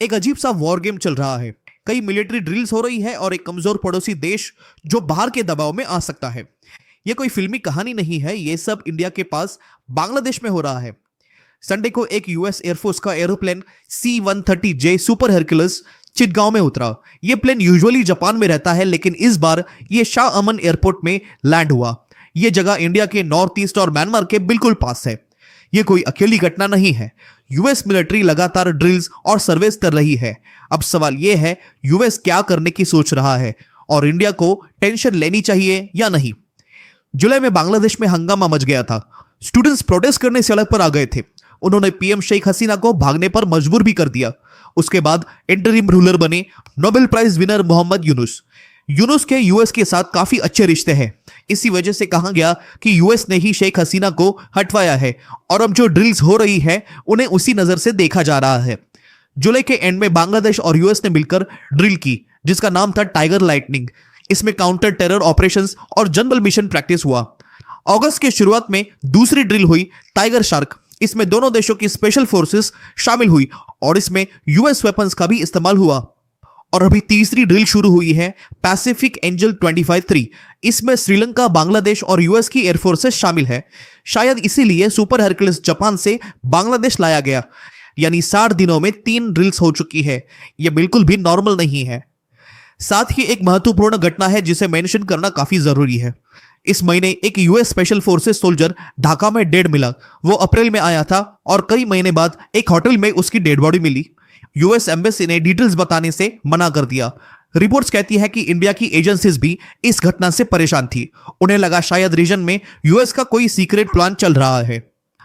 एक अजीब सा वॉर गेम चल रहा है। कई मिलिट्री ड्रिल्स हो रही है और एक कमजोर पड़ोसी देश जो बाहर के दबाव में आ सकता है। यह कोई फिल्मी कहानी नहीं है, यह सब इंडिया के पास बांग्लादेश में हो रहा है। संडे को एक यूएस एयरफोर्स का aeroplane C-130J super Hercules Chittagong में उतरा। यह प्लेन यूजुअली जापान में रहता है, लेकिन इस बार यह शाह अमन एयरपोर्ट में लैंड हुआ। यह जगह इंडिया के नॉर्थ ईस्ट और म्यांमार के बिल्कुल पास है। यह कोई अकेली घटना नहीं है। यूएस मिलिट्री लगातार ड्रिल्स और सर्वेस कर रही है। अब सवाल यह है, यूएस क्या करने की सोच रहा है और इंडिया को टेंशन लेनी चाहिए या नहीं। जुलाई में बांग्लादेश में हंगामा मच गया था। स्टूडेंट्स प्रोटेस्ट करने सड़क पर आ गए थे। उन्होंने पीएम शेख हसीना को भागने पर मजबूर भी कर दिया। उसके बाद इंटरिम रूलर बने Nobel prize winner Mohammad Yunus. Yunus के यूएस के साथ काफी अच्छे रिश्ते हैं। इसी वजह से कहा गया कि यूएस ने ही शेख हसीना को हटवाया है और अब जो ड्रिल्स हो रही है उन्हें उसी नजर से देखा जा रहा है। जुलाई के एंड में बांग्लादेश और यूएस ने मिलकर ड्रिल की, जिसका नाम था टाइगर लाइटनिंग। इसमें काउंटर टेरर ऑपरेशंस और जंगल मिशन प्रैक्टिस हुआ। अगस्त के शुरुआत में दूसरी ड्रिल हुई टाइगर शार्क। इसमें दोनों देशों की स्पेशल फोर्सेस शामिल हुई और इसमें यूएस वेपन्स का भी इस्तेमाल हुआ। और अभी तीसरी ड्रिल शुरू हुई है पैसिफिक एंजल 25-3। इसमें श्रीलंका, बांग्लादेश और यूएस की एयरफोर्सेस शामिल है। शायद इसीलिए सुपर हरक्यूलिस जापान से बांग्लादेश लाया गया। यानी 60 दिनों में 3 ड्रिल्स हो चुकी है। यह बिल्कुल भी नॉर्मल नहीं है। साथ ही एक महत्वपूर्ण घटना है जिसे मेंशन करना काफी जरूरी है। इस महीने एक US special forces soldier Dhaka में डेड मिला। वो अप्रैल में आया था और कई महीने बाद एक होटल में उसकी डेड बॉडी मिली। यूएस एम्बेसी ने डिटेल्स बताने से मना कर दिया। रिपोर्ट्स कहती है कि इंडिया की एजेंसीज भी इस घटना से परेशान थी। उन्हें लगा शायद रीजन में यूएस का कोई सीक्रेट प्लान चल रहा है।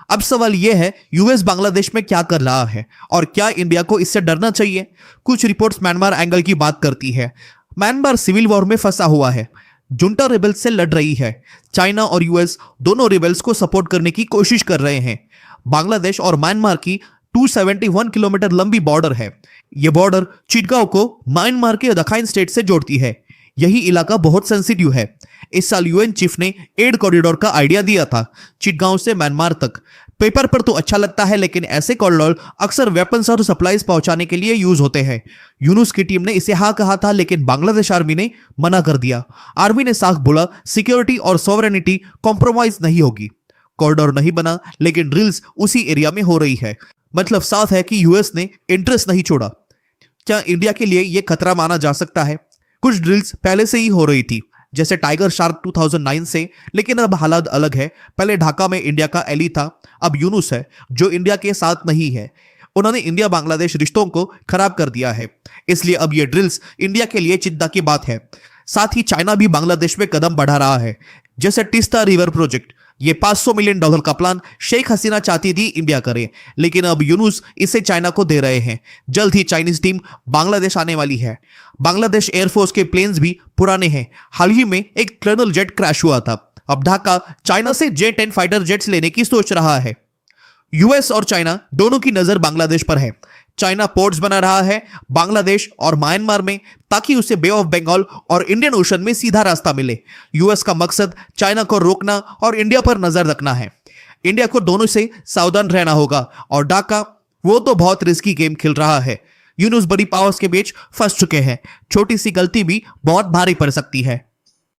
अब सवाल यह है, यूएस बांग्लादेश में क्या कर रहा है और क्या इंडिया को इससे डरना चाहिए। कुछ रिपोर्ट्स म्यांमार एंगल की बात करती है। म्यांमार सिविल वॉर में फंसा हुआ है, जुंटा रिबेल्स से लड़ रही है। चाइना और यूएस दोनों रिबेल्स को सपोर्ट करने की कोशिश कर रहे हैं। बांग्लादेश और म्यांमार की 271 किलोमीटर लंबी बॉर्डर है। यह बॉर्डर चिटगांव को म्यांमार के दखाइन स्टेट से जोड़ती है। यही इलाका बहुत सेंसिटिव है। इस साल यूएन चीफ ने एड कॉरिडोर का आइडिया दिया था, चिटगांव से म्यांमार तक। पेपर पर तो अच्छा लगता है, लेकिन ऐसे कॉरिडोर अक्सर वेपन्स और सप्लाईज पहुंचाने के लिए यूज होते हैं। यूनुस की टीम ने इसे हाँ कहा था, लेकिन बांग्लादेश आर्मी ने मना कर दिया। आर्मी ने साफ बोला, सिक्योरिटी और सॉवरेनिटी कॉम्प्रोमाइज नहीं होगी। कॉरिडोर नहीं बना, लेकिन ड्रिल्स उसी एरिया में हो रही है। मतलब साफ है कि यूएस ने इंटरेस्ट नहीं छोड़ा। क्या इंडिया के लिए यह खतरा माना जा सकता है? कुछ ड्रिल्स पहले से ही हो रही थी, जैसे टाइगर शार्क 2009 से, लेकिन अब हालात अलग है। पहले ढाका में इंडिया का एली था, अब यूनुस है जो इंडिया के साथ नहीं है। उन्होंने इंडिया बांग्लादेश रिश्तों को खराब कर दिया है, इसलिए अब ये ड्रिल्स इंडिया के लिए चिंता की बात है। साथ ही चाइना भी बांग्लादेश में कदम बढ़ा रहा है, जैसे तीस्ता रिवर प्रोजेक्ट। ये $500 मिलियन का प्लान शेख हसीना चाहती थी इंडिया करे, लेकिन अब यूनुस इसे चाइना को दे रहे हैं। जल्द ही चाइनीज टीम बांग्लादेश आने वाली है। बांग्लादेश एयरफोर्स के प्लेन्स भी पुराने हैं। हाल ही में एक टर्नल जेट क्रैश हुआ था। अब ढाका चाइना से J-10 फाइटर जेट्स लेने की सोच रहा है। यूएस और चाइना दोनों की नजर बांग्लादेश पर है। चाइना पोर्ट्स बना रहा है बांग्लादेश और म्यांमार में, ताकि उसे बे ऑफ बंगाल और इंडियन ओशन में सीधा रास्ता मिले। यूएस का मकसद चाइना को रोकना और इंडिया पर नजर रखना है। इंडिया को दोनों से सावधान रहना होगा। और ढाका, वो तो बहुत रिस्की गेम खेल रहा है। यूनुस बड़ी पावर्स के बीच फंस चुके हैं। छोटी सी गलती भी बहुत भारी पड़ सकती है।